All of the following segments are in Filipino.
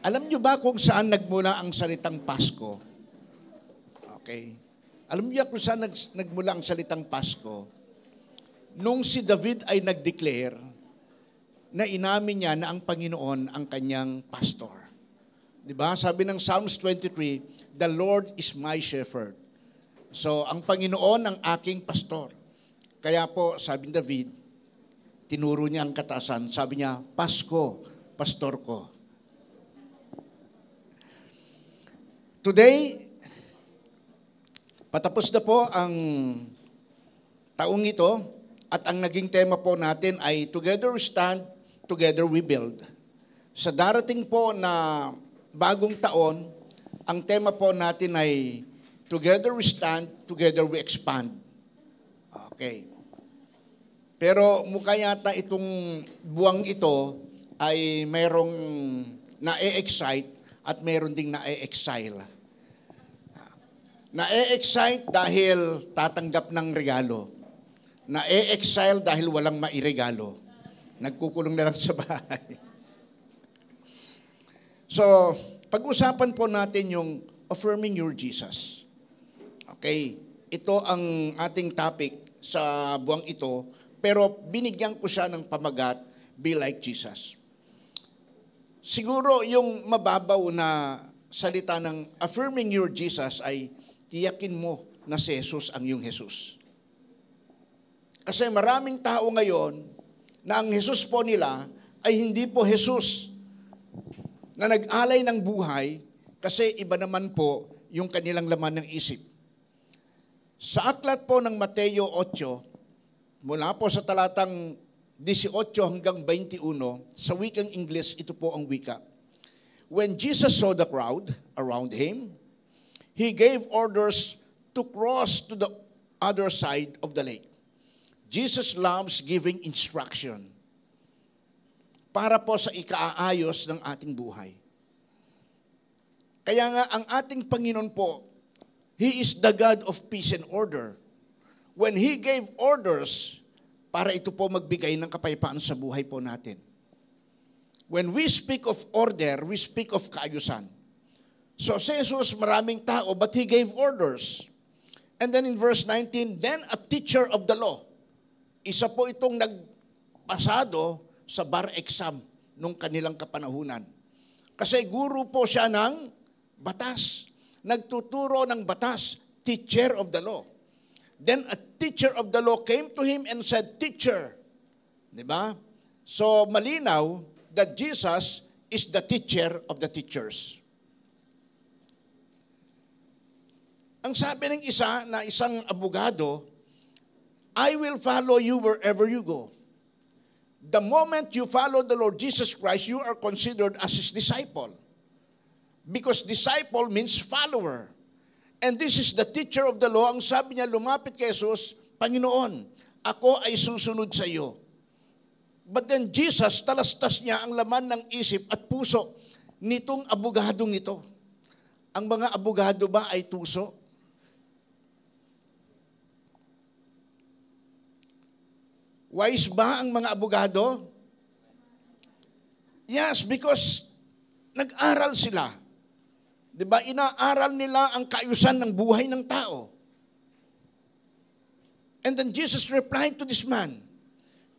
Alam nyo ba kung saan nagmula ang salitang Pasko? Okay. Alam niyo kung saan nagmula ang salitang Pasko? Nung si David ay nag-declare na inamin niya na ang Panginoon ang kanyang pastor. Diba? Sabi ng Psalms 23, "The Lord is my shepherd." So, ang Panginoon ang aking pastor. Kaya po, sabi ni David, tinuro niya ang katasan. Sabi niya, "Pasko, pastor ko." Today, patapos na po ang taong ito at ang naging tema po natin ay Together we stand, together we build. Sa darating po na bagong taon, ang tema po natin ay Together we stand, together we expand. Okay. Pero mukha yata itong buwang ito ay mayroong na-e-excite at mayroon ding na-e-exile. Na-e-excite dahil tatanggap ng regalo. Na-e-exile dahil walang mairegalo. Nagkukulong na lang sa bahay. So, pag-usapan po natin yung affirming your Jesus. Okay? Ito ang ating topic sa buwang ito, pero binigyan ko siya ng pamagat, be like Jesus. Siguro yung mababaw na salita ng affirming your Jesus ay tiyakin mo na si Jesus ang iyong Jesus. Kasi maraming tao ngayon na ang Jesus po nila ay hindi po Jesus na nag-alay ng buhay kasi iba naman po yung kanilang laman ng isip. Sa aklat po ng Mateo 8, mula po sa talatang 18 hanggang 21, sa wikang English, ito po ang wika. When Jesus saw the crowd around him, He gave orders to cross to the other side of the lake. Jesus loves giving instruction para po sa ikaayos ng ating buhay. Kaya nga ang ating Panginoon po, He is the God of peace and order. When He gave orders, para ito po magbigay ng kapayapaan sa buhay po natin. When we speak of order, we speak of kaayusan. So si Jesus, maraming tao, but He gave orders. And then in verse 19, then a teacher of the law. Isa po itong nagpasado sa bar exam nung kanilang kapanahunan. Kasi guro po siya ng batas. Nagtuturo ng batas, teacher of the law. Then a teacher of the law came to him and said, "Teacher." Diba? So malinaw that Jesus is the teacher of the teachers. Ang sabi ng isa na isang abogado, "I will follow you wherever you go." The moment you follow the Lord Jesus Christ, you are considered as His disciple. Because disciple means follower. And this is the teacher of the law. Ang sabi niya, lumapit kay Jesus, "Panginoon, ako ay susunod sa iyo." But then Jesus, talastas niya ang laman ng isip at puso nitong abogadong ito. Ang mga abogado ba ay tuso? Wise ba ang mga abogado? Yes, because nag-aral sila. Diba? Inaaral nila ang kaayusan ng buhay ng tao. And then Jesus replied to this man.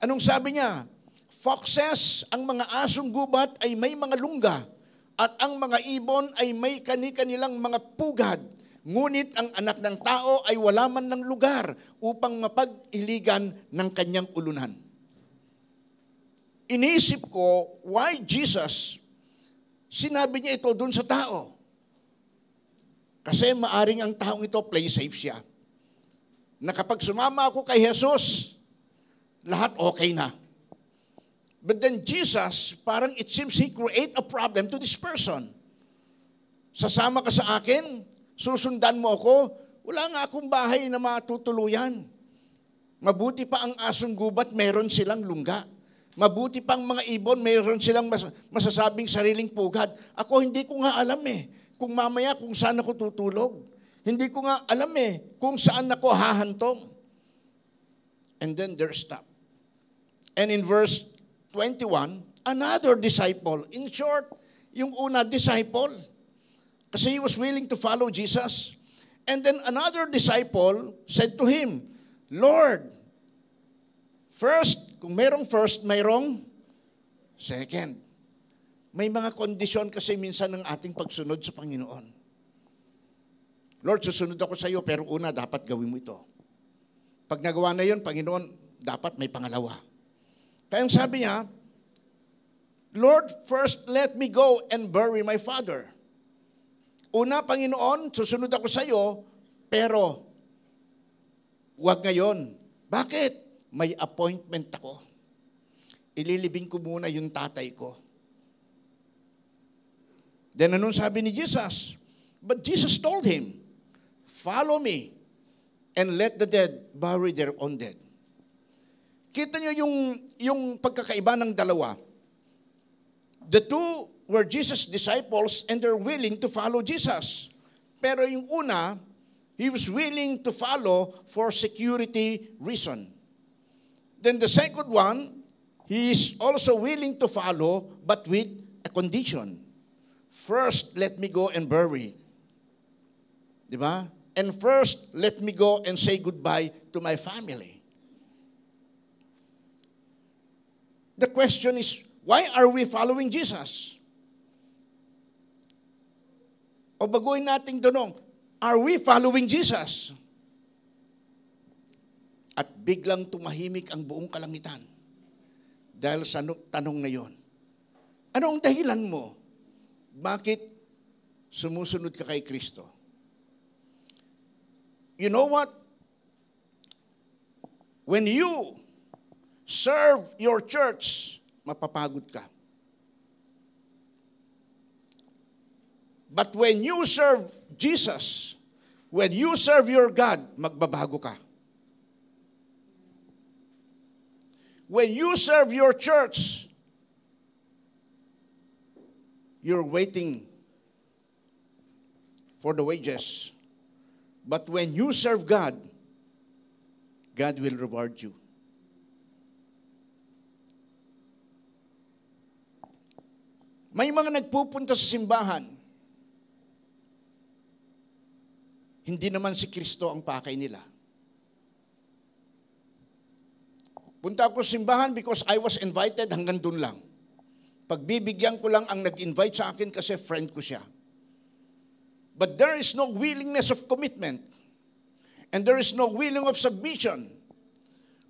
Anong sabi niya? "Foxes, ang mga asong gubat ay may mga lungga, at ang mga ibon ay may kani-kanilang mga pugad. Ngunit ang anak ng tao ay wala man ng lugar upang mapag-iligan ng kanyang ulunan." Iniisip ko, why Jesus sinabi niya ito dun sa tao? Kasi maaring ang taong ito play safe siya. Na kapag sumama ako kay Jesus, lahat okay na. But then Jesus, parang it seems He create a problem to this person. Sasama ka sa akin, susundan mo ako, wala nga akong bahay na matutuluyan. Mabuti pa ang asong gubat, meron silang lungga. Mabuti pang mga ibon, meron silang masasabing sariling pugad. Ako hindi ko nga alam kung mamaya kung saan ako tutulog. Hindi ko nga alam kung saan ako hahantong. And then there stop. And in verse 21, another disciple. In short, Yung una, disciple. Kasi he was willing to follow Jesus. And then another disciple said to him, Lord, first, kung mayroong first, mayroong second. May mga kondisyon kasi minsan ng ating pagsunod sa Panginoon. Lord, susunod ako sa iyo, pero una, dapat gawin mo ito. Pag nagawa na yun, Panginoon, dapat may pangalawa. Kaya ang sabi niya, Lord, first let me go and bury my father. Una, Panginoon, susunod ako sa iyo, pero huwag ngayon. Bakit? May appointment ako. Ililibing ko muna yung tatay ko. Then anong sabi ni Jesus? But Jesus told him, follow me and let the dead bury their own dead. Kita niyo yung pagkakaiba ng dalawa. The two were Jesus' disciples and they're willing to follow Jesus. Pero yung una, he was willing to follow for security reason. Then the second one, he is also willing to follow but with a condition. First, let me go and bury. Diba? And first, let me go and say goodbye to my family. The question is, why are we following Jesus? O baguhin nating tanong, are we following Jesus? At biglang tumahimik ang buong kalangitan dahil sa tanong na yon. Ano ang dahilan mo? Bakit sumusunod ka kay Kristo? You know what? When you serve your church, mapapagod ka. But when you serve Jesus, when you serve your God, magbabago ka. When you serve your church, you're waiting for the wages. But when you serve God, God will reward you. May mga nagpupunta sa simbahan, hindi naman si Kristo ang pakay nila. Punta ako sa simbahan because I was invited, hanggang dun lang. Pagbibigyan ko lang ang nag-invite sa akin kasi friend ko siya. But there is no willingness of commitment. And there is no willing of submission.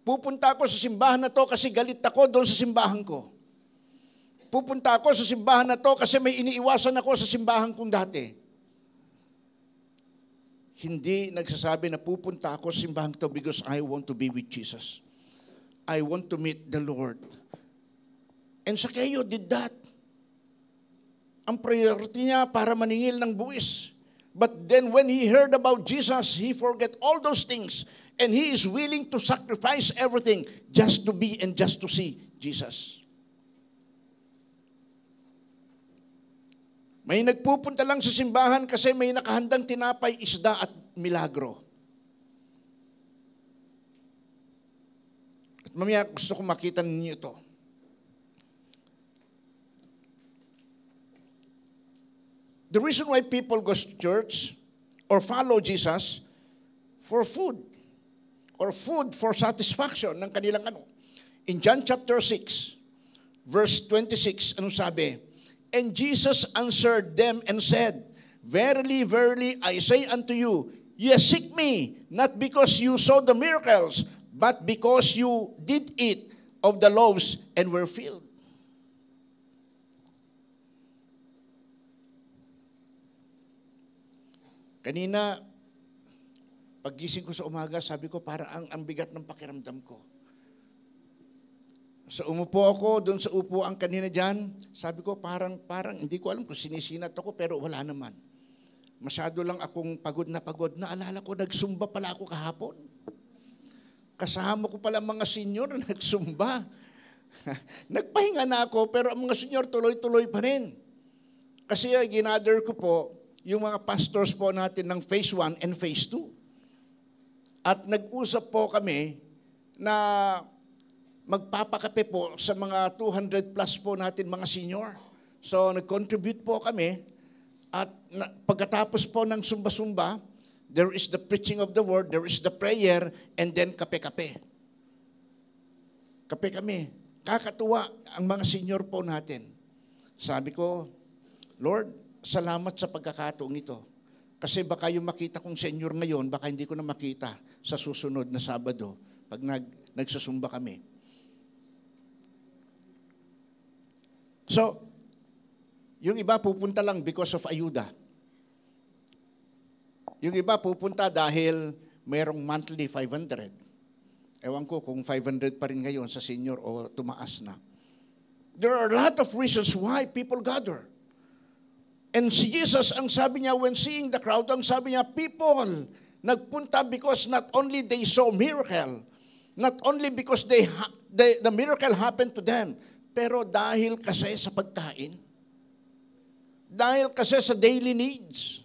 Pupunta ako sa simbahan na to kasi galit ako doon sa simbahan ko. Pupunta ako sa simbahan na to kasi may iniiwasan ako sa simbahan kong dati. Hindi nagsasabi na pupunta ako sa simbahan to because I want to be with Jesus. I want to meet the Lord. And Zacchaeus did that. Ang priority niya para maningil ng buwis. But then when he heard about Jesus, he forget all those things. And he is willing to sacrifice everything just to be and just to see Jesus. May nagpupunta lang sa simbahan kasi may nakahandang tinapay, isda at milagro. At mamaya gusto kong makita ninyo ito. The reason why people go to church or follow Jesus for food or food for satisfaction ng kanilang ano. In John chapter 6, verse 26, anong sabi? And Jesus answered them and said, Verily, verily, I say unto you, ye seek me, not because you saw the miracles, but because you did eat of the loaves and were filled. Kanina, paggising ko sa umaga, sabi ko, parang ang bigat ng pakiramdam ko. So umupo ako, doon sa upuan kanina dyan, sabi ko, parang, hindi ko alam kung sinisinat ako, pero wala naman. Masyado lang akong pagod na pagod. Naalala ko, nagsumba pala ako kahapon. Kasama ko pala mga senior na nagsumba. Nagpahinga na ako, pero ang mga senior tuloy-tuloy pa rin. Kasi ginather ko po, yung mga pastors po natin ng phase 1 and phase 2. At nag-usap po kami na magpapakape po sa mga 200 plus po natin mga senior. So, nag-contribute po kami at pagkatapos po ng sumba-sumba, there is the preaching of the word, there is the prayer, and then kape-kape. Kape kami. Kakatuwa ang mga senior po natin. Sabi ko, Lord, salamat sa pagkakataong ito. Kasi baka yung makita kong senior ngayon, baka hindi ko na makita sa susunod na Sabado pag nagsusumba kami. So, yung iba pupunta lang because of ayuda. Yung iba pupunta dahil mayroong monthly 500. Ewan ko kung 500 pa rin ngayon sa senior o tumaas na. There are a lot of reasons why people gather. And si Jesus, ang sabi niya when seeing the crowd, ang sabi niya, people nagpunta because not only they saw miracle, not only because the miracle happened to them, pero dahil kasi sa pagkain. Dahil kasi sa daily needs.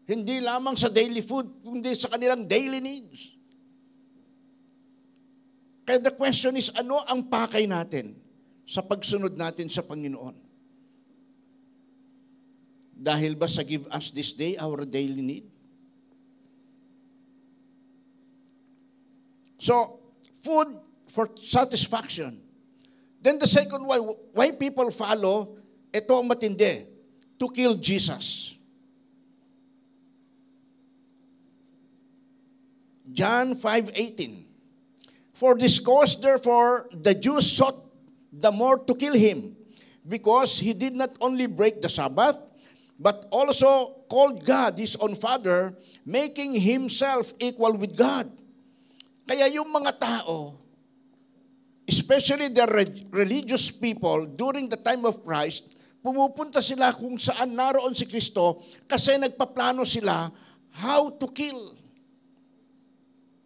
Hindi lamang sa daily food, kundi sa kanilang daily needs. Kaya the question is, ano ang pakay natin sa pagsunod natin sa Panginoon? Dahil ba sa give us this day our daily need? So, food for satisfaction. Then the second why people follow, ito ang matindi, to kill Jesus. John 5:18. For this cause, therefore, the Jews sought the more to kill him, because he did not only break the Sabbath, but also called God his own Father, making himself equal with God. Kaya yung mga tao, especially the religious people during the time of Christ, pumupunta sila kung saan naroon si Kristo kasi nagpaplano sila how to kill.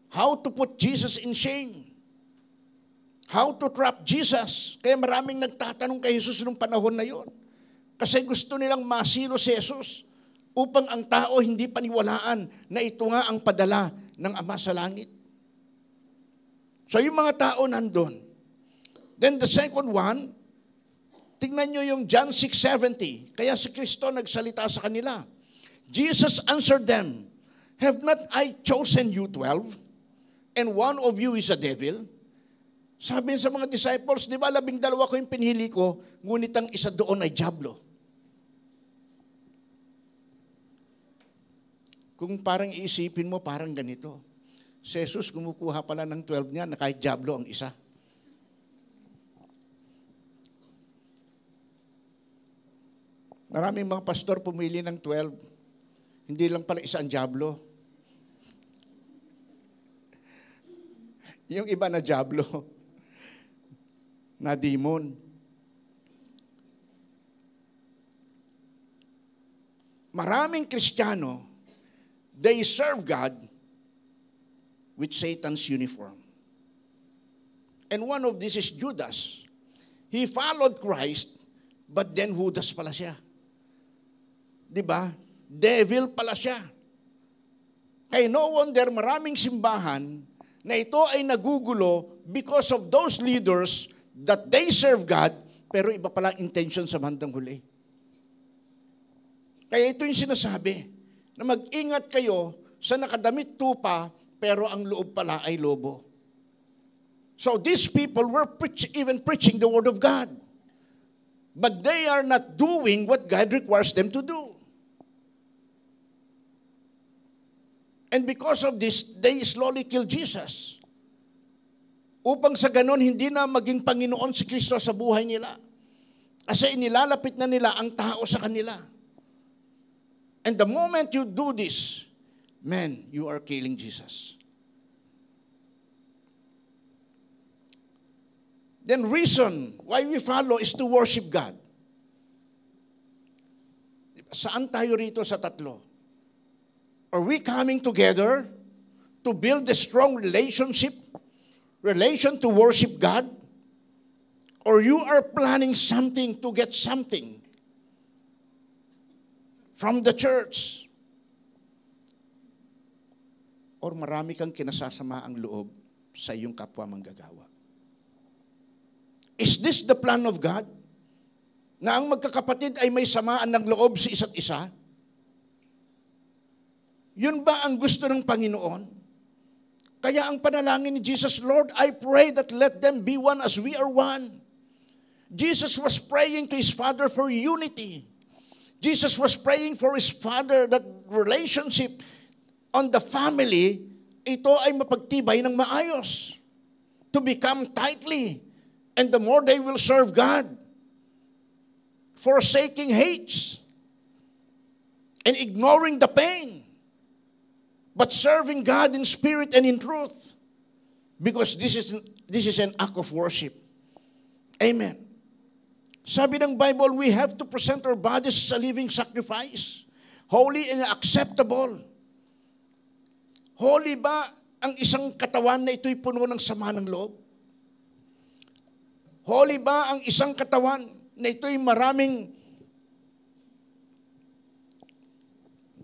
How to put Jesus in shame. How to trap Jesus. Kaya maraming nagtatanong kay Jesus nung panahon na yon. Kasi gusto nilang masilo si Jesus upang ang tao hindi paniwalaan na ito nga ang padala ng Ama sa langit. So yung mga tao nandun. Then the second one, tingnan nyo yung John 6:70. Kaya si Kristo nagsalita sa kanila. Jesus answered them, have not I chosen you 12? And one of you is a devil? Sabi sa mga disciples, di ba 12 ko yung pinili ko, ngunit ang isa doon ay diablo. Kung parang iisipin mo, parang ganito. Si Jesus kumukuha pala ng 12 niya na kahit diablo ang isa. Maraming mga pastor pumili ng 12. Hindi lang pala isa ang diablo. Yung iba na diablo, na demon. Maraming Kristiyano, they serve God with Satan's uniform. And one of this is Judas. He followed Christ, but then Judas pala siya. Diba? Devil pala siya. Kaya no wonder maraming simbahan na ito ay nagugulo because of those leaders that they serve God, pero iba palang intention sa bandang huli. Kaya ito yung sinasabi, na mag-ingat kayo sa nakadamit tupa, pero ang loob pala ay lobo. So these people were even preaching the Word of God. But they are not doing what God requires them to do. And because of this, they slowly kill Jesus. Upang sa ganon, hindi na maging Panginoon si Kristo sa buhay nila. Kasi inilalapit na nila ang tao sa kanila. And the moment you do this, man, you are killing Jesus. Then reason why we follow is to worship God. Saan tayo rito sa tatlo? Are we coming together to build a strong relation to worship God? Or you are planning something to get something from the church? Or marami kang kinasasama ang loob sa iyong kapwa manggagawa? Is this the plan of God? na ang magkakapatid ay may samaan ng loob sa isa't isa? Yun ba ang gusto ng Panginoon? Kaya ang panalangin ni Jesus, Lord, I pray that let them be one as we are one. Jesus was praying to His Father for unity. Jesus was praying for His Father that relationship on the family, ito ay mapagtibay ng maayos. To become tightly. And the more they will serve God, forsaking hates and ignoring the pain, but serving God in spirit and in truth, because this is an act of worship. Amen. Sabi ng Bible, we have to present our bodies as a living sacrifice, holy and acceptable. Holy ba ang isang katawan na ito'y puno ng sama ng loob? Holy ba ang isang katawan na ito'y maraming...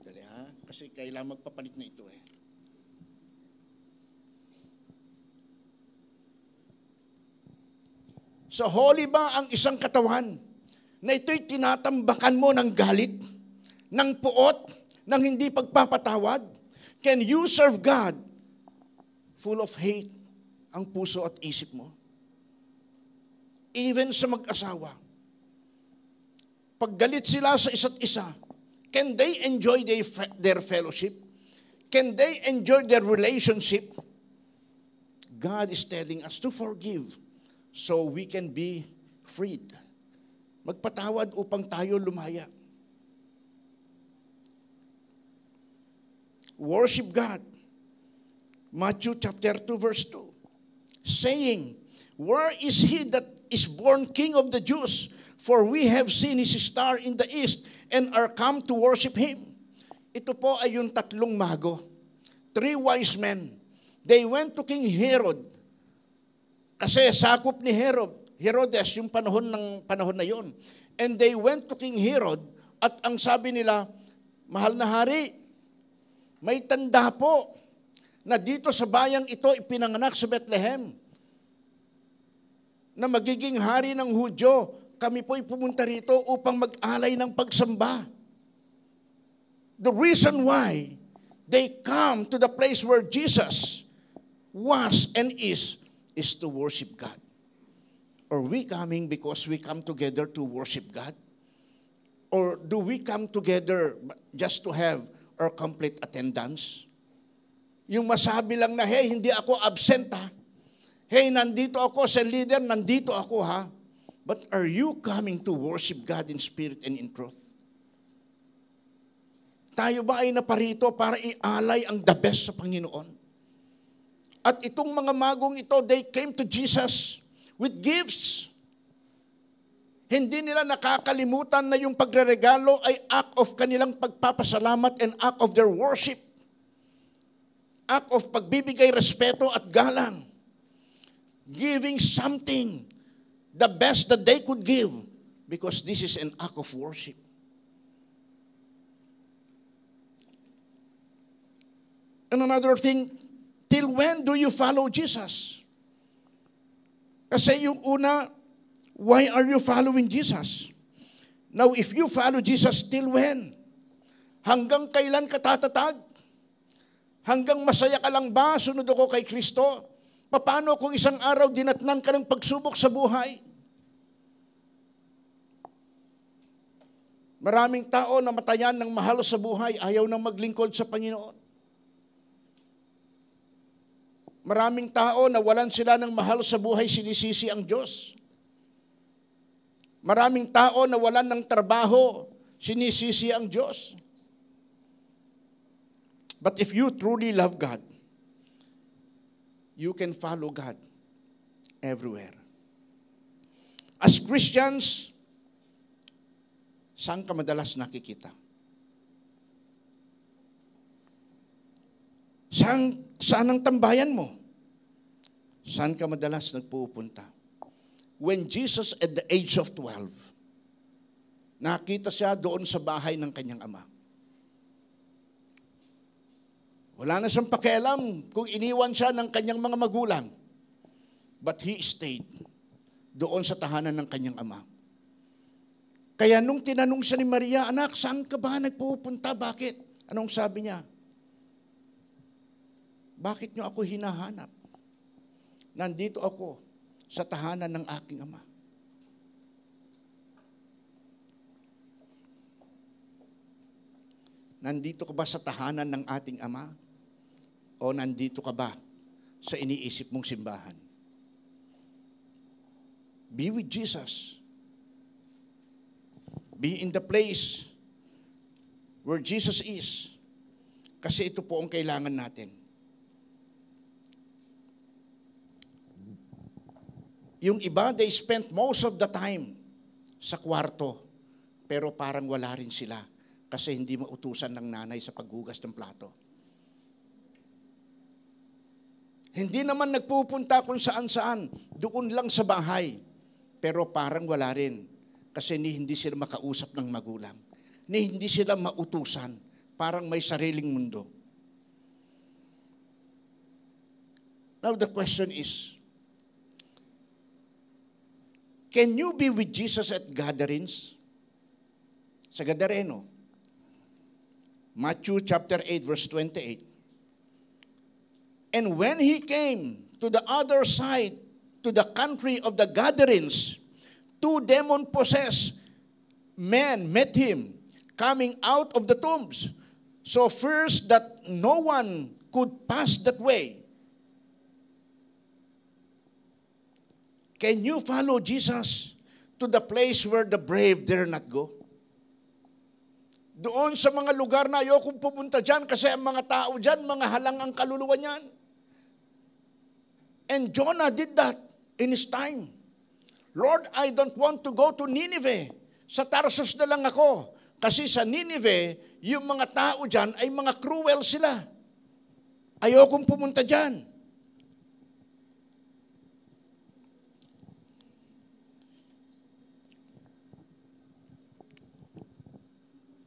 Dali ha, kasi kailangan magpapalit na ito eh. So holy ba ang isang katawan na ito'y tinatambakan mo ng galit, ng puot, ng hindi pagpapatawad? Can you serve God full of hate ang puso at isip mo? Even sa mag-asawa. Pag galit sila sa isa't isa, can they enjoy their fellowship? Can they enjoy their relationship? God is telling us to forgive so we can be freed. Magpatawad upang tayo lumaya. Worship God. Matthew chapter 2 verse 2. Saying, where is he that is born King of the Jews? For we have seen his star in the east and are come to worship him. Ito po ay yung tatlong mago. 3 wise men. They went to King Herod. Kasi sakop ni Herodes yung panahon na yon. And they went to King Herod at ang sabi nila, mahal na hari, may tanda po na dito sa bayang ito ipinanganak sa Bethlehem na magiging hari ng Hudyo. Kami po'y pumunta rito upang mag-alay ng pagsamba. The reason why they come to the place where Jesus was and is to worship God. Are we coming because we come together to worship God? Or do we come together just to have our complete attendance? Yung masabi lang na, hey, hindi ako absent ha. Hey, nandito ako, sa leader, nandito ako ha. But are you coming to worship God in spirit and in truth? Tayo ba ay naparito para ialay ang the best sa Panginoon? At itong mga magong ito, they came to Jesus with gifts. Hindi nila nakakalimutan na yung pagreregalo ay act of kanilang pagpapasalamat and act of their worship. Act of pagbibigay respeto at galang. Giving something, the best that they could give, because this is an act of worship. And another thing, till when do you follow Jesus? Kasi yung una, why are you following Jesus? Now, if you follow Jesus, till when? Hanggang kailan ka tatatag? Hanggang masaya ka lang ba? Sunod ako kay Kristo? Paano kung isang araw dinatnan ka ng pagsubok sa buhay? Maraming tao na matayan ng mahal sa buhay, ayaw nang maglingkod sa Panginoon. Maraming tao na walan sila ng mahal sa buhay, sinisisi ang Diyos. Maraming tao na walan ng trabaho, sinisisi ang Diyos. But if you truly love God, you can follow God everywhere. As Christians, saan ka madalas nakikita? Saan ang tambayan mo? Saan ka madalas nagpupunta? When Jesus at the age of 12, nakita siya doon sa bahay ng kanyang ama. Wala na siyang pakialam kung iniwan siya ng kanyang mga magulang. But he stayed doon sa tahanan ng kanyang ama. Kaya nung tinanong siya ni Maria, anak, saan ka ba nagpupunta? Bakit? Anong sabi niya? Bakit niyo ako hinahanap? Nandito ako sa tahanan ng aking ama. Nandito ka ba sa tahanan ng ating ama? O nandito ka ba sa iniisip mong simbahan? Be with Jesus. Be in the place where Jesus is. Kasi ito po ang kailangan natin. Yung iba, they spent most of the time sa kwarto, pero parang wala rin sila kasi hindi mautusan ng nanay sa paghugas ng plato. Hindi naman nagpupunta kung saan-saan, doon lang sa bahay, pero parang wala rin kasi hindi sila makausap ng magulang. Hindi sila mautusan, parang may sariling mundo. Now the question is, can you be with Jesus at gatherings? Sa Gadareno. Matthew chapter 8 verse 28. And when he came to the other side, to the country of the Gadarenes, 2 demon-possessed men met him coming out of the tombs. So first that no one could pass that way. Can you follow Jesus to the place where the brave dare not go? Doon sa mga lugar na ayokong pupunta dyan kasi ang mga tao dyan, mga halang ang kaluluwa niyan. And Jonah did that in his time. Lord, I don't want to go to Nineveh. Sa Tarsus na lang ako. Kasi sa Nineveh, yung mga tao dyan ay mga cruel sila. Ayokong pumunta dyan.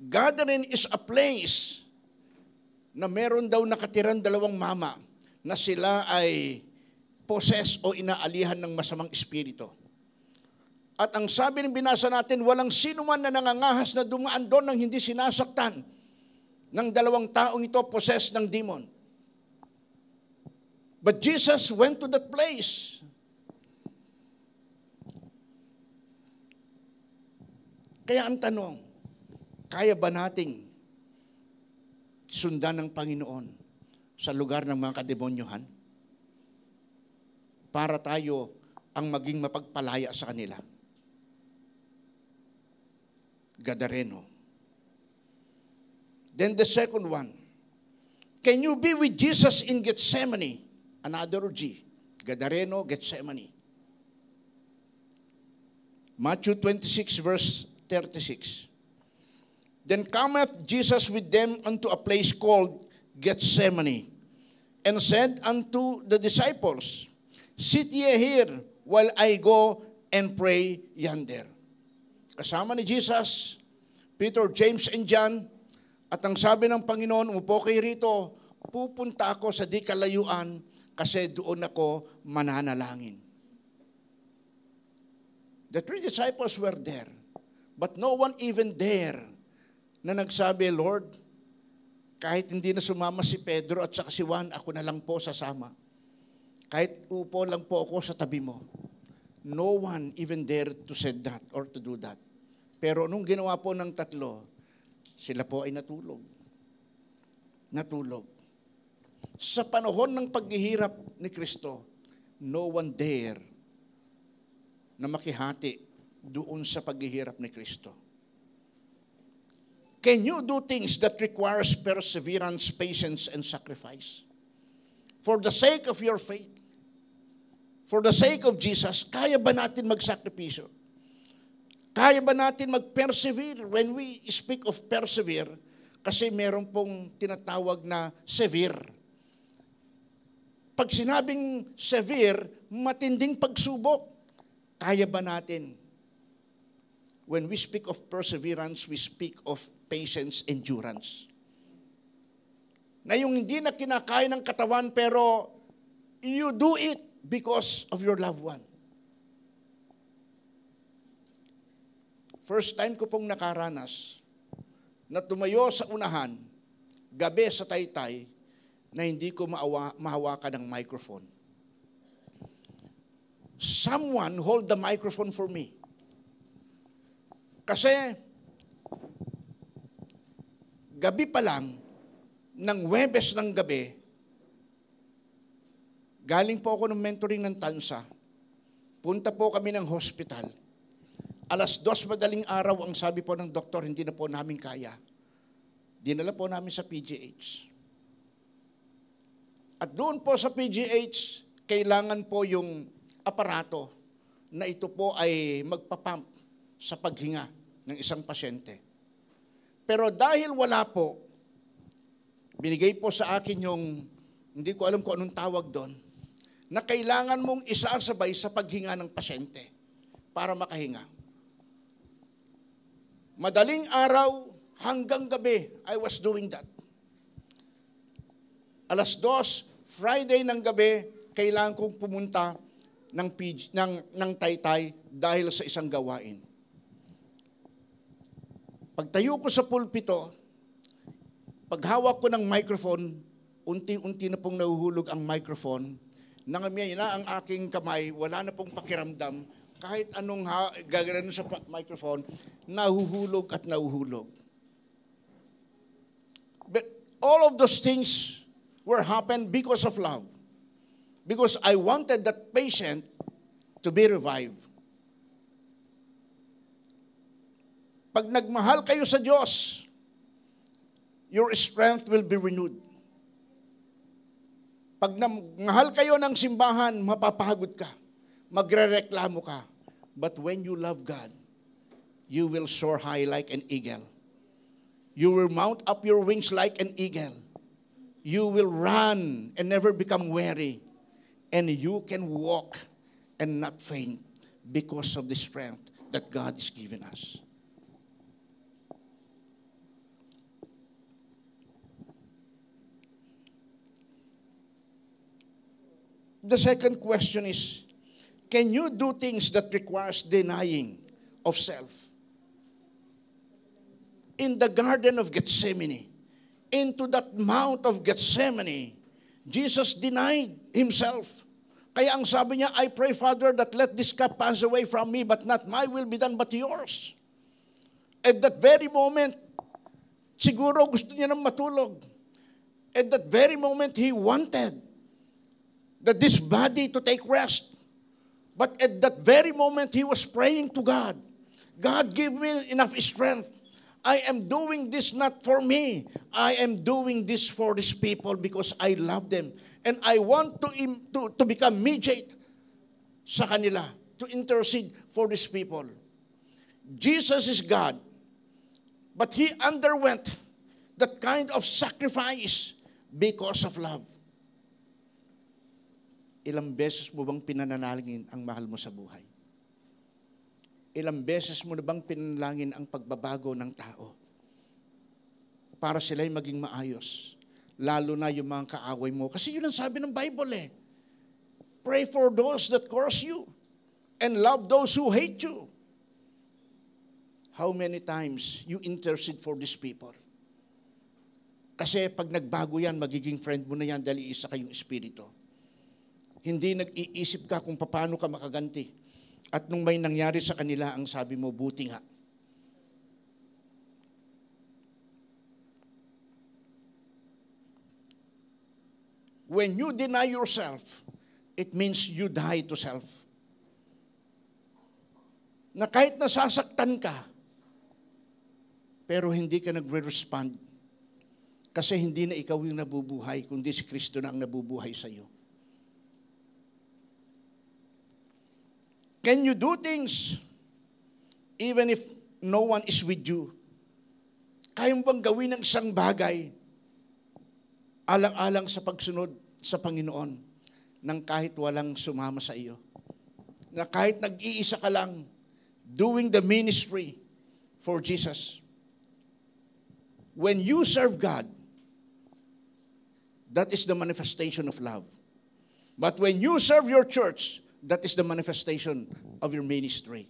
Gathering is a place na meron daw nakatiran 2 mama na sila ay possess o inaalihan ng masamang espiritu. At ang sabi ng binasa natin, walang sino man na nangangahas na dumaan doon nang hindi sinasaktan ng 2 taong ito possessed ng demon. But Jesus went to that place. Kaya ang tanong, kaya ba nating sundan ng Panginoon sa lugar ng mga kademonyohan? Para tayo ang maging mapagpalaya sa kanila. Gadareno. Then the second one, can you be with Jesus in Gethsemane? Another G. Gadareno, Gethsemane. Matthew 26 verse 36. Then cometh Jesus with them unto a place called Gethsemane, and said unto the disciples, sit ye here while I go and pray yonder. Kasama ni Jesus, Peter, James, and John, at ang sabi ng Panginoon, umupo kayo rito, pupunta ako sa di kalayuan kasi doon ako mananalangin. The 3 disciples were there, but no one even there na nagsabi, Lord, kahit hindi na sumama si Pedro at saka si Juan, ako na lang po sasama. Kahit upo lang po ako sa tabi mo. No one even dared to say that or to do that. Pero nung ginawa po ng 3, sila po ay natulog. Natulog. Sa panahon ng paghihirap ni Kristo, no one dare na makihati doon sa paghihirap ni Kristo. Can you do things that requires perseverance, patience, and sacrifice? For the sake of your faith, for the sake of Jesus, kaya ba natin magsakripisyo? Kaya ba natin mag-persevere? When we speak of persevere, kasi meron pong tinatawag na severe. Pag sinabing severe, matinding pagsubok. Kaya ba natin? When we speak of perseverance, we speak of patience, endurance. Na yung hindi na kinakaya ng katawan, pero you do it because of your loved one. First time ko pong nakaranas na tumayo sa unahan, gabi sa Taytay, na hindi ko mahawakan ng microphone. Someone hold the microphone for me. Kasi, gabi pa lang, ng Huwebes ng gabi, galing po ako ng mentoring ng Tansa, punta po kami ng hospital. 2:00 madaling araw, ang sabi po ng doktor, hindi na po namin kaya. Dinala po namin sa PGH. At doon po sa PGH, kailangan po yung aparato na ito po ay magpapump sa paghinga ng isang pasyente. Pero dahil wala po, binigay po sa akin yung, hindi ko alam kung anong tawag doon, na kailangan mong isasabay sa paghinga ng pasyente para makahinga. Madaling araw hanggang gabi, I was doing that. 2:00, Friday ng gabi, kailangan kong pumunta ng Taytay dahil sa isang gawain. Pagtayo ko sa pulpito, paghawak ko ng microphone, unti-unti na pong nahuhulog ang microphone, nangamya na ang aking kamay, wala na pong pakiramdam, kahit anong gagawin sa microphone, nahuhulog at nahuhulog. But all of those things were happened because of love. Because I wanted that patient to be revived. Pag nagmahal kayo sa Diyos, your strength will be renewed. Pag nagmahal kayo ng simbahan, mapapagod ka. Magrereklamo ka. But when you love God, you will soar high like an eagle. You will mount up your wings like an eagle. You will run and never become weary. And you can walk and not faint because of the strength that God is giving us. The second question is, can you do things that requires denying of self? In the Garden of Gethsemane, into that Mount of Gethsemane, Jesus denied himself. Kaya ang sabi niya, I pray, Father, that let this cup pass away from me, but not my will be done, but yours. At that very moment, siguro gusto niya nang matulog. At that very moment, he wanted that this body to take rest. But at that very moment, he was praying to God. God, give me enough strength. I am doing this not for me. I am doing this for these people because I love them. And I want to become mediate sa kanila, to intercede for these people. Jesus is God, but he underwent that kind of sacrifice because of love. Ilang beses mo bang pinanalangin ang mahal mo sa buhay? Ilang beses mo na bang pinanalangin ang pagbabago ng tao para sila'y maging maayos? Lalo na yung mga kaaway mo. Kasi yun ang sabi ng Bible eh. Pray for those that curse you and love those who hate you. How many times you intercede for these people? Kasi pag nagbago yan, magiging friend mo na yan dahil isa kayong espiritu. Hindi nag-iisip ka kung paano ka makaganti. At nung may nangyari sa kanila, ang sabi mo, buti nga. When you deny yourself, it means you die to self. Na kahit nasasaktan ka, pero hindi ka nagre-respond. Kasi hindi na ikaw yung nabubuhay, kundi si Kristo na ang nabubuhay sa iyo. Can you do things even if no one is with you? Kaya mo bang gawin ng isang bagay alang-alang sa pagsunod sa Panginoon nang kahit walang sumama sa iyo? Na kahit nag-iisa ka lang, doing the ministry for Jesus. When you serve God, that is the manifestation of love. But when you serve your church, that is the manifestation of your ministry.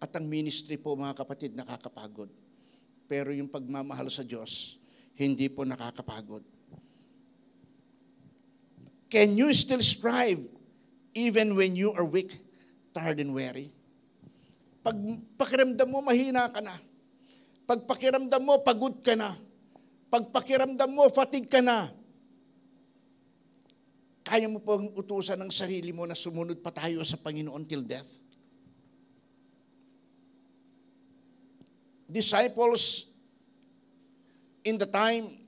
At ang ministry po, mga kapatid, nakakapagod. Pero yung pagmamahal sa Diyos, hindi po nakakapagod. Can you still strive even when you are weak, tired, and weary? Pag pakiramdam mo, mahina ka na. Pag pakiramdam mo, pagod ka na. Pag pakiramdam mo, fatigue ka na. Kaya mo pong utusan ng sarili mo na sumunod pa tayo sa Panginoon till death? Disciples, in the time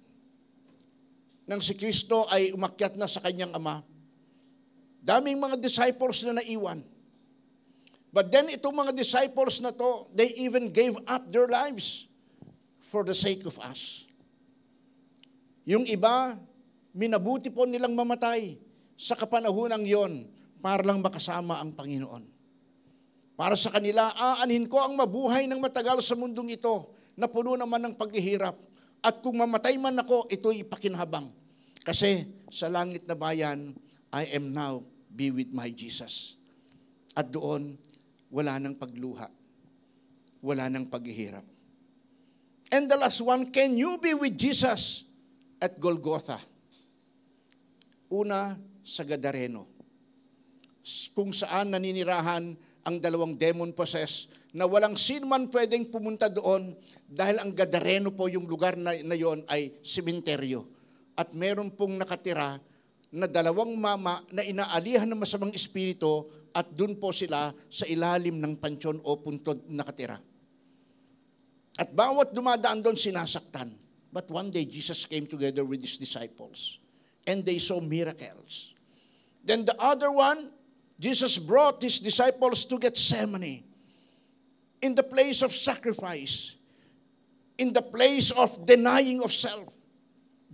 nang si Kristo ay umakyat na sa kanyang Ama, daming mga disciples na naiwan. But then itong mga disciples na to, they even gave up their lives for the sake of us. Yung iba, minabuti po nilang mamatay sa kapanahonang yon para lang makasama ang Panginoon. Para sa kanila, aanhin ko ang mabuhay ng matagal sa mundong ito na puno naman ng paghihirap. At kung mamatay man ako, ito'y pakinhabang. Kasi sa langit na bayan, I am now be with my Jesus. At doon, wala nang pagluha. Wala nang paghihirap. And the last one, can you be with Jesus at Golgotha? Una, sa Gadareno. Kung saan naninirahan ang dalawang demon-possessed na walang sinman pwedeng pumunta doon dahil ang Gadareno po yung lugar na yon ay sementeryo. At meron pong nakatira na dalawang mama na inaalihan ng masamang espiritu at doon po sila sa ilalim ng pansyon o puntod nakatira. At bawat dumadaan doon sinasaktan. But one day, Jesus came together with His disciples and they saw miracles. Then the other one, Jesus brought His disciples to Gethsemane, in the place of sacrifice, in the place of denying of self,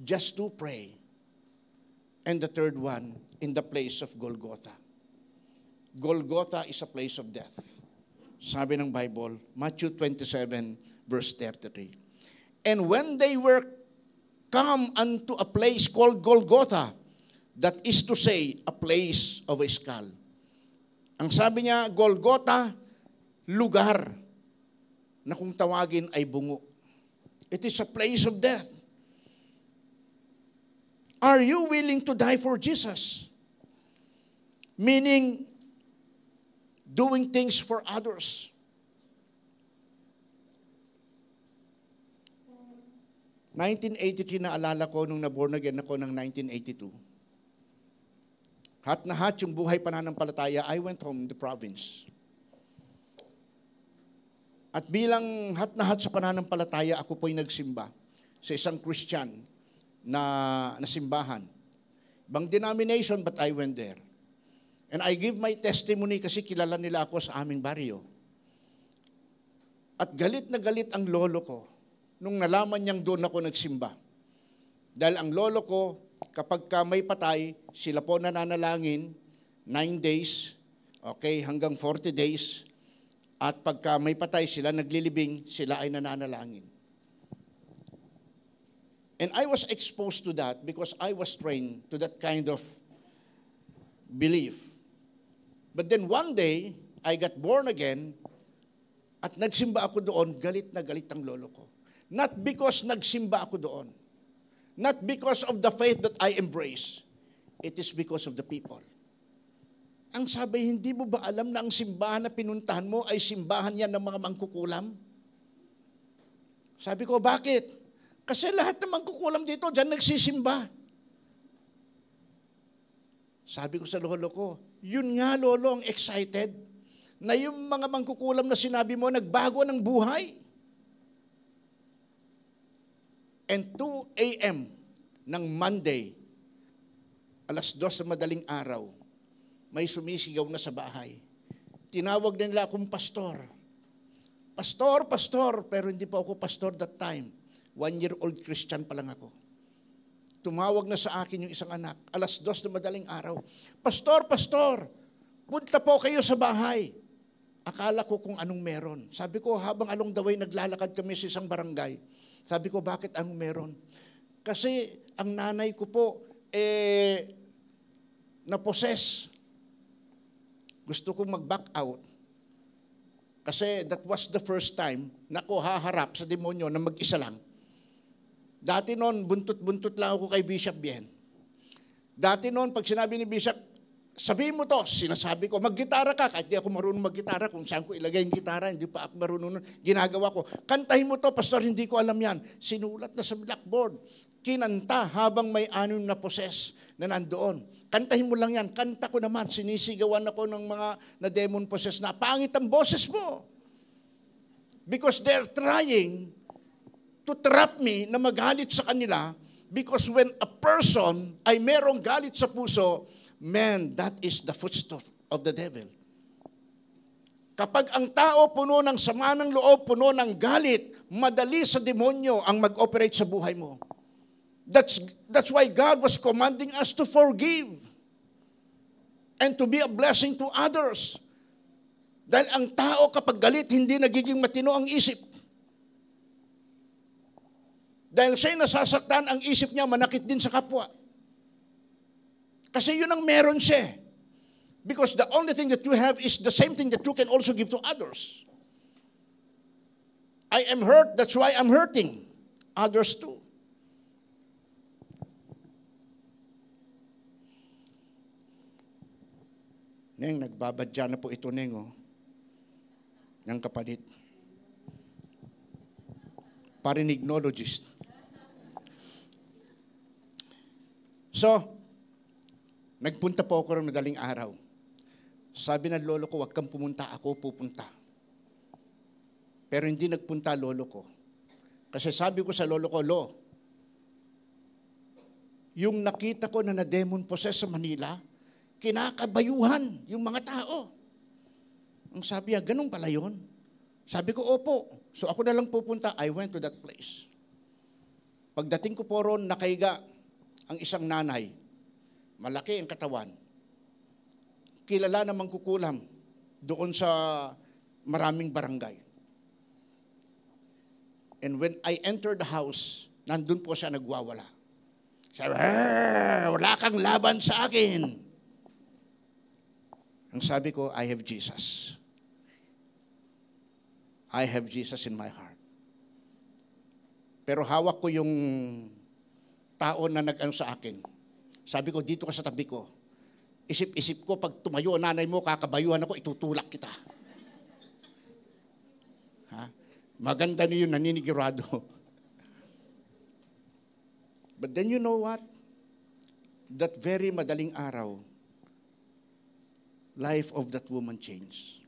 just to pray. And the third one, in the place of Golgotha. Golgotha is a place of death. Sabi ng Bible, Matthew 27, verse 33. And when they were come unto a place called Golgotha, that is to say, a place of a skull. Ang sabi niya, Golgotha, lugar na kung tawagin ay bungo. It is a place of death. Are you willing to die for Jesus? Meaning, doing things for others. (1983) naalala ko nung na-born again ako ng 1982. Hat na hat yung buhay pananampalataya, I went home in the province. At bilang hat na hat sa pananampalataya, ako po'y nagsimba sa isang Christian na simbahan. Ibang denomination, but I went there. And I give my testimony kasi kilala nila ako sa aming baryo. At galit na galit ang lolo ko nung nalaman niyang doon ako nagsimba. Dahil ang lolo ko, kapag ka may patay, sila po nananalangin 9 days, okay, hanggang 40 days. At pagka may patay sila, naglilibing, sila ay nananalangin. And I was exposed to that because I was trained to that kind of belief. But then one day, I got born again at nagsimba ako doon, galit na galit ang lolo ko. Not because nagsimba ako doon. Not because of the faith that I embrace. It is because of the people. Ang sabi, hindi mo ba alam na ang simbahan na pinuntahan mo ay simbahan yan ng mga mangkukulam? Sabi ko, bakit? Kasi lahat ng mangkukulam dito, dyan nagsisimba. Sabi ko sa lolo ko, yun nga lolo, ang excited, na yung mga mangkukulam na sinabi mo, nagbago ng buhay. And 2 a.m. ng Monday, 2:00 na madaling araw, may sumisigaw na sa bahay. Tinawag na nila akong pastor. Pastor, pastor, pero hindi pa ako pastor that time. 1-year-old Christian pa lang ako. Tumawag na sa akin yung isang anak, 2:00 na madaling araw. Pastor, pastor, punta po kayo sa bahay. Akala ko kung anong meron. Sabi ko, habang along the way, naglalakad kami sa isang barangay. Sabi ko, bakit anong meron? Kasi ang nanay ko po, na-possess. Gusto kong mag-back out. Kasi that was the first time na ako haharap sa demonyo na mag-isa lang. Dati noon, buntot-buntot lang ako kay Bishop Bien. Dati noon, pag sinabi ni Bishop, sabihin mo to, sinasabi ko, mag-gitara ka, kahit di ako marunong mag-gitara, kung saan ko ilagay yung gitara, hindi pa ako marunong, ginagawa ko. Kantahin mo to, pastor, hindi ko alam yan. Sinulat na sa blackboard. Kinanta habang may 6 na poses na nandoon. Kantahin mo lang yan. Kanta ko naman, sinisigawan ako ng mga na demon poses na, pangit ang boses mo. Because they're trying to trap me na magalit sa kanila, because when a person ay merong galit sa puso, man, that is the footstool of the devil. Kapag ang tao puno ng sama ng loob, puno ng galit, madali sa demonyo ang mag-operate sa buhay mo. That's why God was commanding us to forgive and to be a blessing to others. Dahil ang tao kapag galit, hindi nagiging matino ang isip. Dahil siya'y nasasaktan, ang isip niya manakit din sa kapwa. Kasi yun ang meron siya. Because the only thing that you have is the same thing that you can also give to others. I am hurt, that's why I'm hurting. Others too. Neng, nagbabadya na po ito, Neng, oh. Ng kapalit. Parinignologist. So, nagpunta po ako ng madaling araw. Sabi ng lolo ko, huwag kang pumunta, ako pupunta. Pero hindi nagpunta lolo ko. Kasi sabi ko sa lolo ko, Lo, yung nakita ko na na-demon possess sa Manila, kinakabayuhan yung mga tao. Ang sabi niya, ganun pala yun? Sabi ko, opo. So ako na lang pupunta. I went to that place. Pagdating ko po ron, nakaiga ang isang nanay. Malaki ang katawan. Kilala namang kukulam doon sa maraming barangay. And when I entered the house, nandun po siya nagwawala. Sabi, wala kang laban sa akin. Ang sabi ko, I have Jesus. I have Jesus in my heart. Pero hawak ko yung tao na nag-ano sa akin. Sabi ko, dito ka sa tabi ko. Isip-isip ko, pag tumayo ang nanay mo, kakabayuhan ako, itutulak kita. Ha? Maganda niyo yung naninigurado. But then you know what? That very madaling araw, life of that woman changed.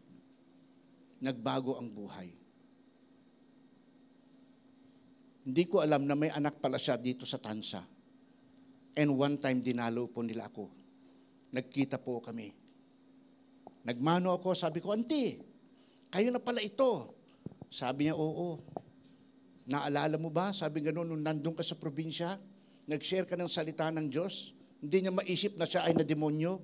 Nagbago ang buhay. Hindi ko alam na may anak pala siya dito sa Tansa. And one time, dinalo po nila ako. Nagkita po kami. Nagmano ako, sabi ko, Auntie, kayo na pala ito. Sabi niya, oo. Naalala mo ba? Sabi gano'n, nung nandun ka sa probinsya, nag-share ka ng salita ng Diyos. Hindi niya maisip na siya ay na-demonyo.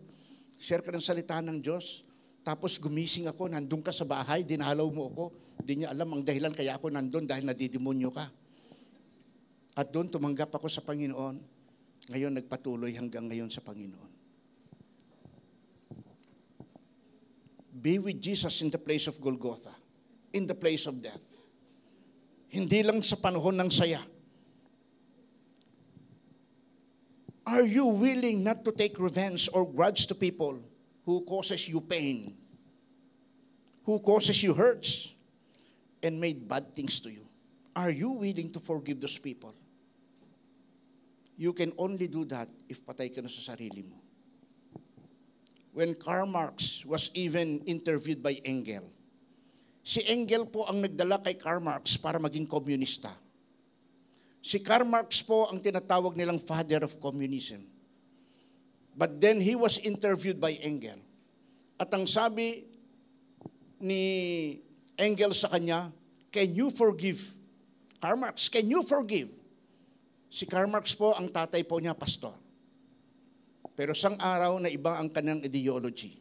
Share ka ng salita ng Diyos. Tapos gumising ako, nandun ka sa bahay, dinalaw mo ako. Hindi niya alam ang dahilan kaya ako nandun dahil nadidemonyo ka. At doon tumanggap ako sa Panginoon. Ngayon nagpatuloy hanggang ngayon sa Panginoon. Be with Jesus in the place of Golgotha, in the place of death. Hindi lang sa panahon ng saya. Are you willing not to take revenge or grudge to people who causes you pain, who causes you hurts, and made bad things to you? Are you willing to forgive those people? You can only do that if patay ka na sa sarili mo. When Karl Marx was even interviewed by Engel, si Engel po ang nagdala kay Karl Marx para maging komunista. Si Karl Marx po ang tinatawag nilang father of communism. But then he was interviewed by Engel. At ang sabi ni Engel sa kanya, can you forgive? Karl Marx, can you forgive? Si Karl Marx po, ang tatay po niya, pastor. Pero sang araw na iba ang kanyang ideology.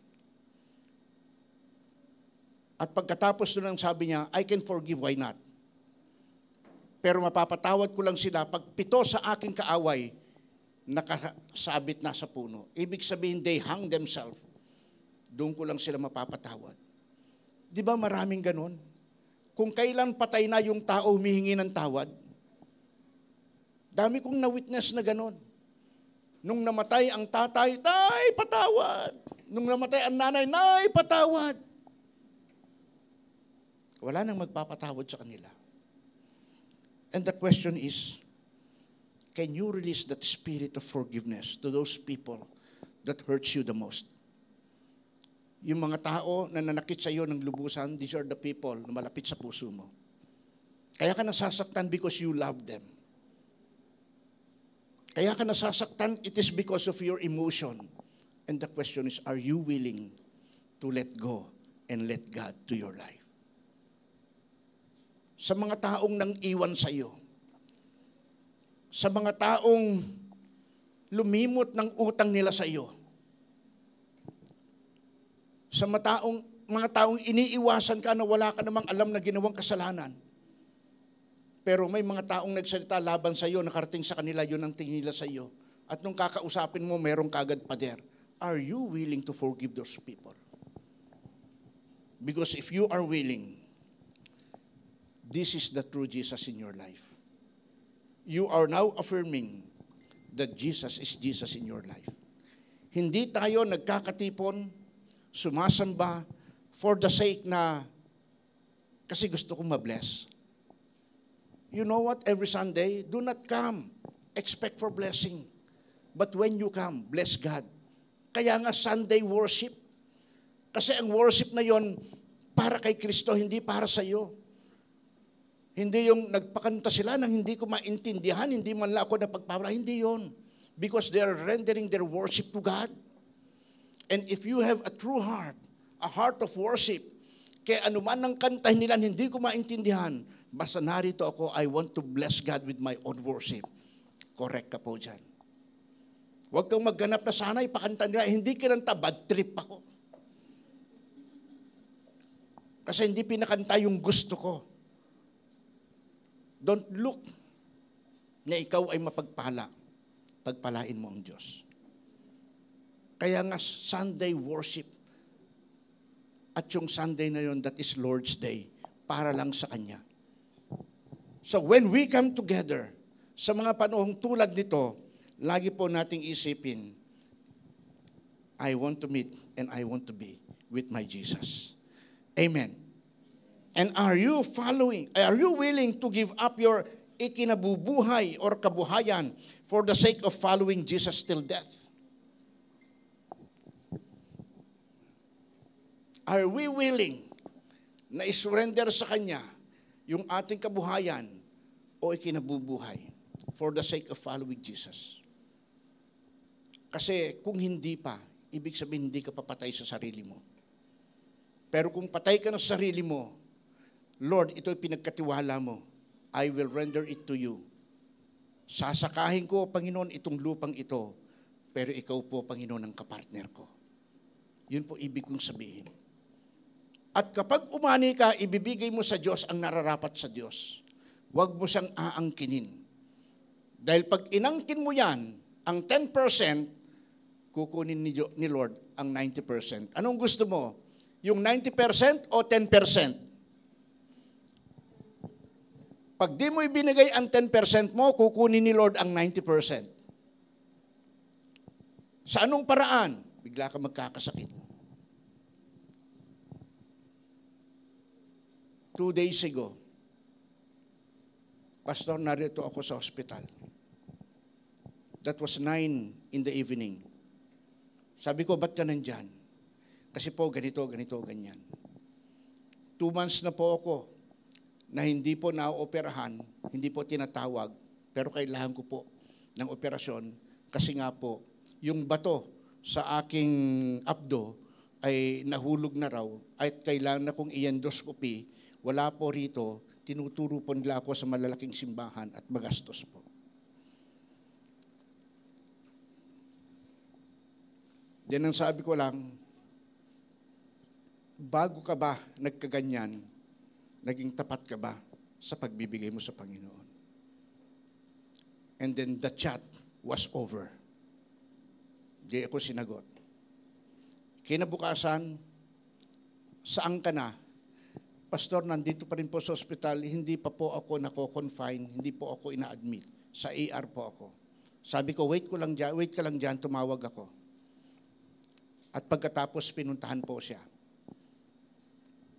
At pagkatapos nun ang sabi niya, I can forgive, why not? Pero mapapatawad ko lang sila pag 7 sa aking kaaway nakasabit na sa puno. Ibig sabihin, they hung themselves. Doon ko lang sila mapapatawad. Di ba maraming ganon? Kung kailan patay na yung tao, humihingi ng tawad. Dami kong na-witness na ganon. Nung namatay ang tatay, Tay, patawad. Nung namatay ang nanay, Nay, patawad. Wala nang magpapatawad sa kanila. And the question is, can you release that spirit of forgiveness to those people that hurts you the most? Yung mga tao na nanakit sa iyo ng lubusan, these are the people na malapit sa puso mo. Kaya ka nasasaktan because you love them. Kaya ka nasasaktan, it is because of your emotion. And the question is, are you willing to let go and let God to your life? Sa mga taong nang iwan sa iyo, sa mga taong lumimot ng utang nila sa iyo, sa mga taong iniiwasan ka na wala ka namang alam na ginawang kasalanan, pero may mga taong nagsalita laban sa iyo, nakarating sa kanila, yun ang tingin nila sa iyo. At nung kakausapin mo, merong kagad pader. Are you willing to forgive those people? Because if you are willing, this is the true Jesus in your life. You are now affirming that Jesus is Jesus in your life. Hindi tayo nagkakatipon, sumasamba for the sake na kasi gusto kong ma-bless. You know what? Every Sunday, do not come. Expect for blessing. But when you come, bless God. Kaya nga Sunday worship. Kasi ang worship na yon para kay Kristo, hindi para sa iyo. Hindi yung nagpakanta sila nang hindi ko maintindihan, hindi man lang ako napagpapala. Hindi yon. Because they are rendering their worship to God. And if you have a true heart, a heart of worship, kaya anuman ang kantahin nila hindi ko maintindihan, basta narito ako, I want to bless God with my own worship. Correct ka po dyan. Huwag kang magganap na sana ipakanta nila, hindi kinanta, bad trip ako. Kasi hindi pinakanta yung gusto ko. Don't look na ikaw ay mapagpala. Pagpalain mo ang Diyos. Kaya nga Sunday worship at yung Sunday na yun, that is Lord's Day, para lang sa Kanya. So when we come together, sa mga panahong tulad nito, lagi po nating isipin, I want to meet and I want to be with my Jesus. Amen. And are you willing to give up your ikinabubuhay or kabuhayan for the sake of following Jesus till death? Are we willing na isurrender sa Kanya yung ating kabuhayan o ikinabubuhay for the sake of following Jesus? Kasi kung hindi pa, ibig sabihin hindi ka papatay sa sarili mo. Pero kung patay ka na sa sarili mo, Lord, ito'y pinagkatiwala mo. I will render it to you. Sasakahin ko, Panginoon, itong lupang ito, pero ikaw po, Panginoon, ang kapartner ko. Yun po ibig kong sabihin. At kapag umani ka, ibibigay mo sa Diyos ang nararapat sa Diyos. Huwag mo siyang aangkinin. Dahil pag inangkin mo yan, ang 10%, kukunin ni Lord ang 90%. Anong gusto mo? Yung 90% o 10%? Pag di mo ibinigay ang 10% mo, kukunin ni Lord ang 90%. Sa anong paraan? Bigla ka magkakasakit. 2 days ago, Pastor, narito ako sa hospital. That was 9 in the evening. Sabi ko, ba't ka nandyan? Kasi po, ganito, ganyan. 2 months na po ako na hindi po na-operahan, hindi po tinatawag, pero kailangan ko po ng operasyon kasi nga po, yung bato sa aking abdo ay nahulog na raw at kailangan na kong i-endoscopy. Wala po rito, tinuturo po nila ako sa malalaking simbahan at magastos po. Then ang sabi ko lang, bago ka ba nagkaganyan, naging tapat ka ba sa pagbibigay mo sa Panginoon? And then the chat was over. Di ako sinagot. Kinabukasan, saan ka na? Pastor, nandito pa rin po sa ospital, hindi pa po ako nako-confine, hindi po ako ina-admit. Sa ER po ako. Sabi ko, wait ka lang dyan, tumawag ako. At pagkatapos, pinuntahan po siya.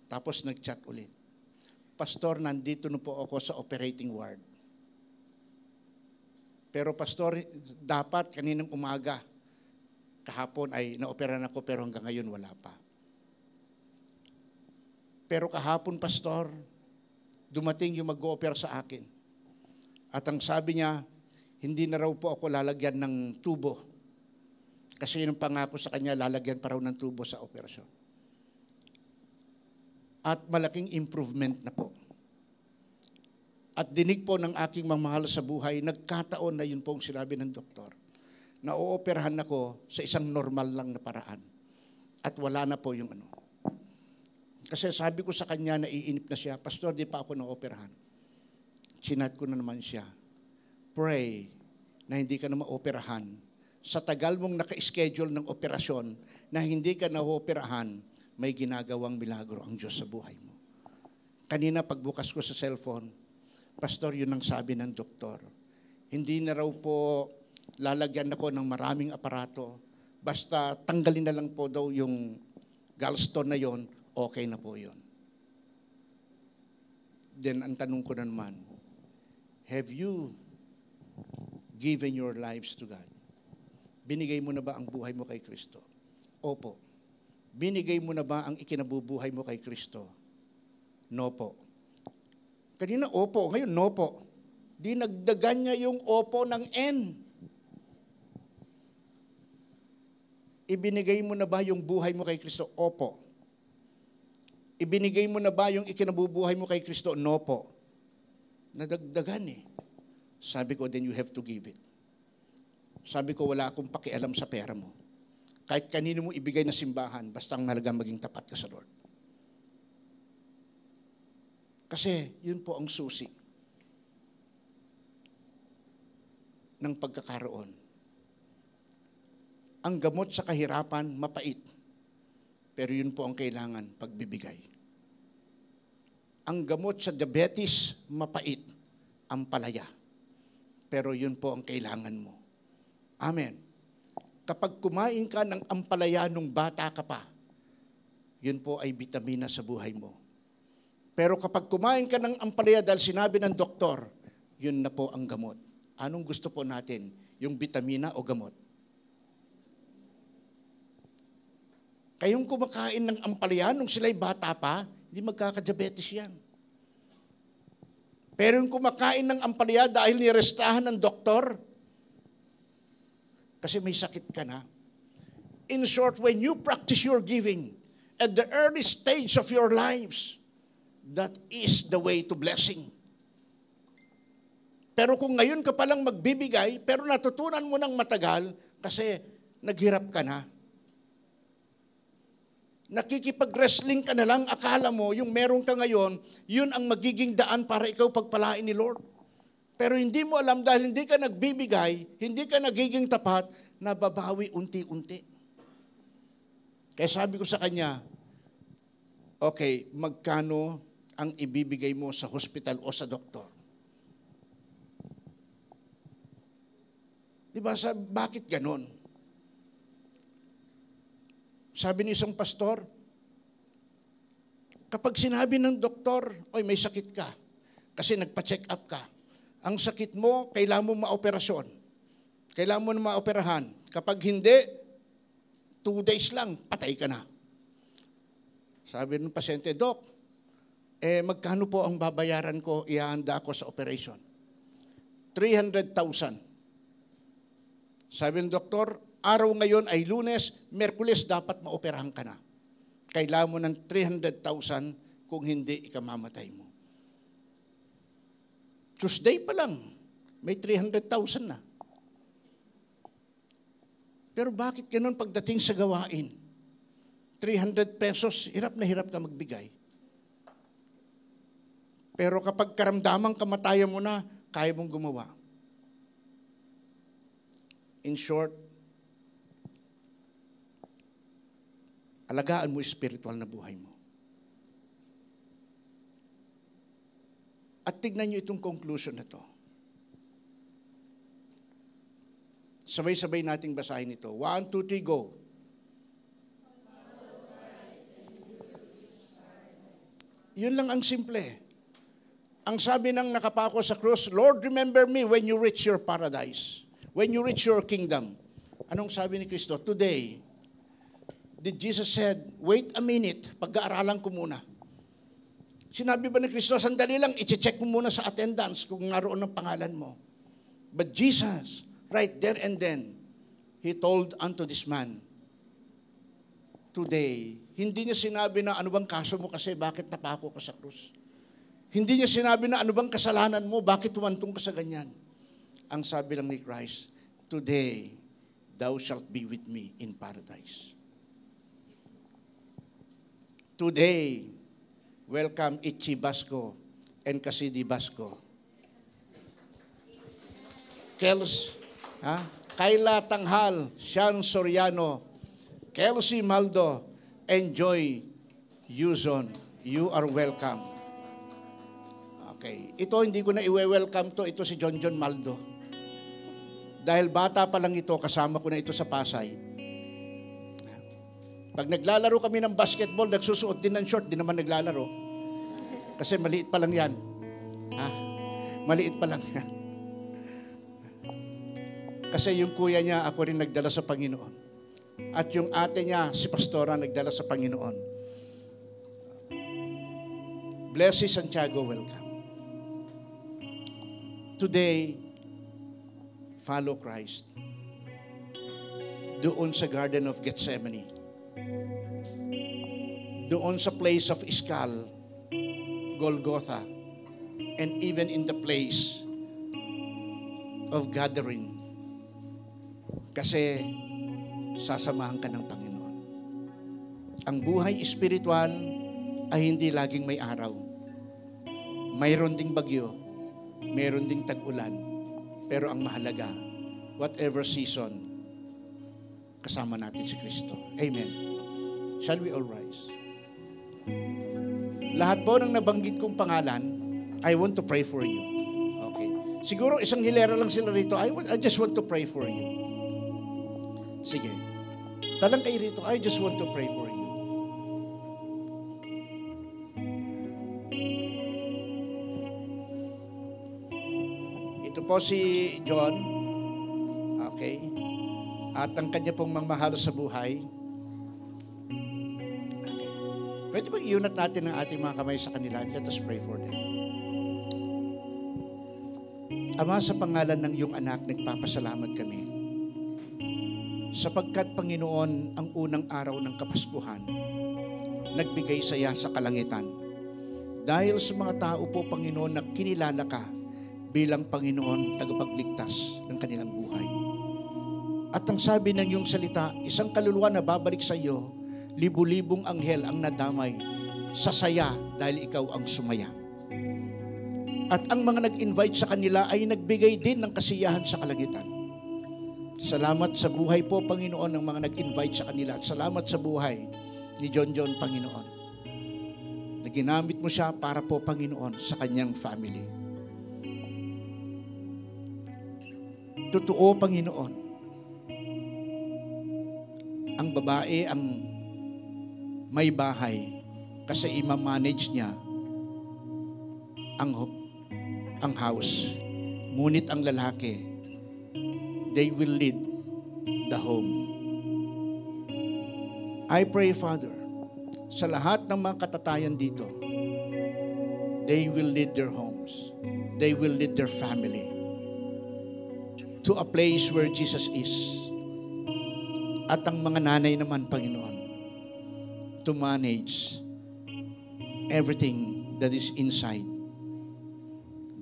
Tapos nag-chat ulit. Pastor, nandito na po ako sa operating ward. Pero pastor, dapat kaninang umaga, kahapon ay naoperahan ako pero hanggang ngayon wala pa. Pero kahapon, pastor, dumating yung mag-o-opera sa akin. At ang sabi niya, hindi na raw po ako lalagyan ng tubo. Kasi yung pangako sa kanya, lalagyan pa raw ng tubo sa operasyon. At malaking improvement na po. At dinig po ng aking mamahal sa buhay, nagkataon na yun po ang sinabi ng doktor, na ooperahan ako sa isang normal lang na paraan. At wala na po yung ano. Kasi sabi ko sa kanya, naiinip na siya, Pastor, di pa ako na-operahan. Chinat ko na naman siya, pray na hindi ka na ma-operahan. Sa tagal mong naka-schedule ng operasyon na hindi ka na-operahan, may ginagawang milagro ang Diyos sa buhay mo. Kanina pagbukas ko sa cellphone, Pastor, yun ang sabi ng doktor. Hindi na raw po lalagyan ako ng maraming aparato. Basta tanggalin na lang po daw yung gallstone na yon, okay na po yun. Then ang tanong ko na naman, have you given your lives to God? Binigay mo na ba ang buhay mo kay Kristo? Opo. Binigay mo na ba ang ikinabubuhay mo kay Kristo? No po. Kanina opo, ngayon no po. Dinagdagan niya yung opo ng N. Ibinigay mo na ba yung buhay mo kay Kristo? Opo. Ibinigay mo na ba yung ikinabubuhay mo kay Kristo? No po. Nadagdagan eh. Sabi ko, then you have to give it. Sabi ko, wala akong pakialam sa pera mo. Kahit kanino mo ibigay na simbahan, basta ang mahalaga maging tapat ka sa Lord. Kasi yun po ang susi ng pagkakaroon. Ang gamot sa kahirapan, mapait. Pero yun po ang kailangan, pagbibigay. Ang gamot sa diabetes, mapait. Ang palaya. Pero yun po ang kailangan mo. Amen. Kapag kumain ka ng ampalaya nung bata ka pa, yun po ay bitamina sa buhay mo. Pero kapag kumain ka ng ampalaya dahil sinabi ng doktor, yun na po ang gamot. Anong gusto po natin? Yung bitamina o gamot? Kayong kumakain ng ampalaya nung sila'y bata pa, hindi magkakadiabetes yan. Pero yung kumakain ng ampalaya dahil nirestahan ng doktor, kasi may sakit ka na. In short, when you practice your giving at the early stage of your lives, that is the way to blessing. Pero kung ngayon ka palang magbibigay, pero natutunan mo ng matagal, kasi naghirap ka na. Nakikipag-wrestling ka na lang, akala mo, yung meron ka ngayon, yun ang magiging daan para ikaw pagpalain ni Lord. Pero hindi mo alam dahil hindi ka nagbibigay, hindi ka nagiging tapat, nababawi unti-unti. Kaya sabi ko sa kanya, okay, magkano ang ibibigay mo sa hospital o sa doktor? Diba, bakit ganon? Sabi ni isang pastor, kapag sinabi ng doktor, oy, may sakit ka, kasi nagpa-check up ka, ang sakit mo, kailangan mo ma-operasyon. Kailangan mo na ma-operahan. Kapag hindi, 2 days lang, patay ka na. Sabi ng pasyente, Dok, magkano po ang babayaran ko, ihahanda ko sa operation? 300,000. Sabi ng doktor, araw ngayon ay Lunes, Merkules dapat maoperahan ka na. Kailangan mo ng 300,000 kung hindi ikamamatay mo. Tuesday pa lang, may 300,000 na. Pero bakit ganun pagdating sa gawain? 300 pesos, hirap na hirap ka magbigay. Pero kapag karamdamang kamatayan mo na, kaya mong gumawa. In short, alagaan mo spiritual na buhay mo. At tignan nyo itong conclusion na to. Sabay-sabay nating basahin ito. 1, 2, 3, go. Yun lang ang simple. Ang sabi ng nakapako sa krus, Lord, remember me when you reach your paradise. When you reach your kingdom. Anong sabi ni Kristo? Today, did Jesus said, wait a minute, pag-aaralan ko muna. Sinabi ba ni Kristo, sandali lang, i-check mo muna sa attendance kung naroon ang pangalan mo. But Jesus, right there and then, He told unto this man, today, hindi niya sinabi na ano bang kaso mo kasi bakit napako ka sa krus. Hindi niya sinabi na ano bang kasalanan mo, bakit tumantong ka sa ganyan. Ang sabi lang ni Christ, today, thou shalt be with me in paradise. Today, welcome Itchy Basco and Casidi Basco. Kayla Tanghal, Sean Soriano, Kelsey Maldo, Enjoy Yuzon. You are welcome. Okay. Ito, hindi ko na i-welcome to. Ito si John Maldo. Dahil bata pa lang ito, kasama ko na ito sa Pasay. Pag naglalaro kami ng basketball, nagsusuot din ng short, di naman naglalaro. Kasi maliit pa lang yan. Maliit pa lang yan. Kasi yung kuya niya, ako rin nagdala sa Panginoon. At yung ate niya, si Pastora, nagdala sa Panginoon. Blessy Santiago, welcome. Today, follow Christ. Doon sa Garden of Gethsemane. Doon sa place of Iskal, Golgotha, and even in the place of gathering. Kasi sasamahan ka ng Panginoon. Ang buhay espiritual ay hindi laging may araw. Mayroon ding bagyo, mayroon ding tag-ulan, pero ang mahalaga, whatever season, kasama natin si Kristo. Amen. Shall we all rise? Lahat po ng nabanggit kong pangalan, I want to pray for you. Okay. Siguro isang hilera lang sila rito. I just want to pray for you. Sige. Talang kayo rito. I just want to pray for you. Ito po si John. Okay. At ang kanya pong mamahal sa buhay. Okay. Pwede bang iunat natin ang ating mga kamay sa kanila? Let us pray for them. Ama, sa pangalan ng iyong anak, nagpapasalamat kami. Sapagkat, Panginoon, ang unang araw ng Kapaskuhan, nagbigay saya sa kalangitan. Dahil sa mga tao po, Panginoon, na kinilala ka bilang Panginoon, tagapagligtas ng kanilang buhay. At ang sabi ng iyong salita, isang kaluluwa na babalik sa iyo, libu-libong anghel ang nadamay sa saya dahil ikaw ang sumaya. At ang mga nag-invite sa kanila ay nagbigay din ng kasiyahan sa kalangitan. Salamat sa buhay po, Panginoon, ng mga nag-invite sa kanila. At salamat sa buhay ni John, Panginoon, na ginamit mo siya para po, Panginoon, sa kanyang family. Totoo, Panginoon, ang babae ang may bahay kasi ima-manage niya ang house. Ngunit ang lalaki, they will lead the home. I pray, Father, sa lahat ng mga katatayan dito, they will lead their homes. They will lead their family to a place where Jesus is. At ang mga nanay naman, Panginoon, to manage everything that is inside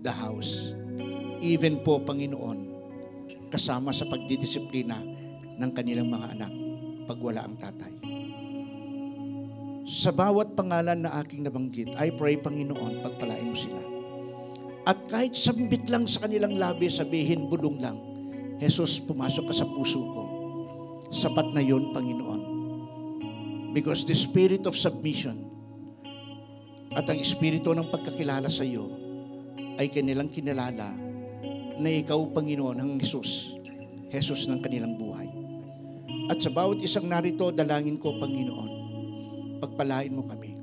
the house. Even po, Panginoon, kasama sa pagdidisiplina ng kanilang mga anak pag wala ang tatay. Sa bawat pangalan na aking nabanggit, I pray, Panginoon, pagpalain mo sila. At kahit sambit lang sa kanilang labi, sabihin, bulong lang, Jesus, pumasok ka sa puso ko. Sapat na yun, Panginoon. Because the spirit of submission at ang espiritu ng pagkakilala sa iyo ay kanilang kinilala na ikaw, Panginoon, ang Jesus ng kanilang buhay. At sa bawat isang narito, dalangin ko, Panginoon, pagpalain mo kami.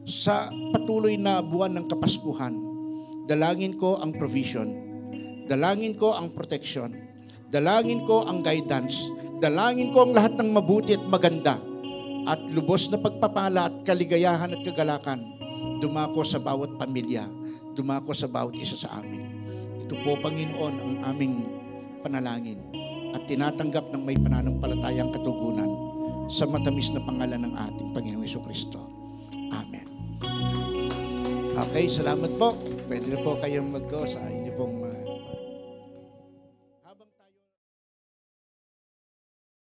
Sa patuloy na buwan ng Kapaskuhan, dalangin ko ang provision, dalangin ko ang protection, dalangin ko ang guidance, dalangin ko ang lahat ng mabuti at maganda, at lubos na pagpapala at kaligayahan at kagalakan dumako sa bawat pamilya, dumako sa bawat isa sa amin. Ito po, Panginoon, ang aming panalangin at tinatanggap ng may pananampalatayang katugunan sa matamis na pangalan ng ating Panginoong Jesucristo. Amen. Okay, salamat po. Pwede na po kayong mag-go sa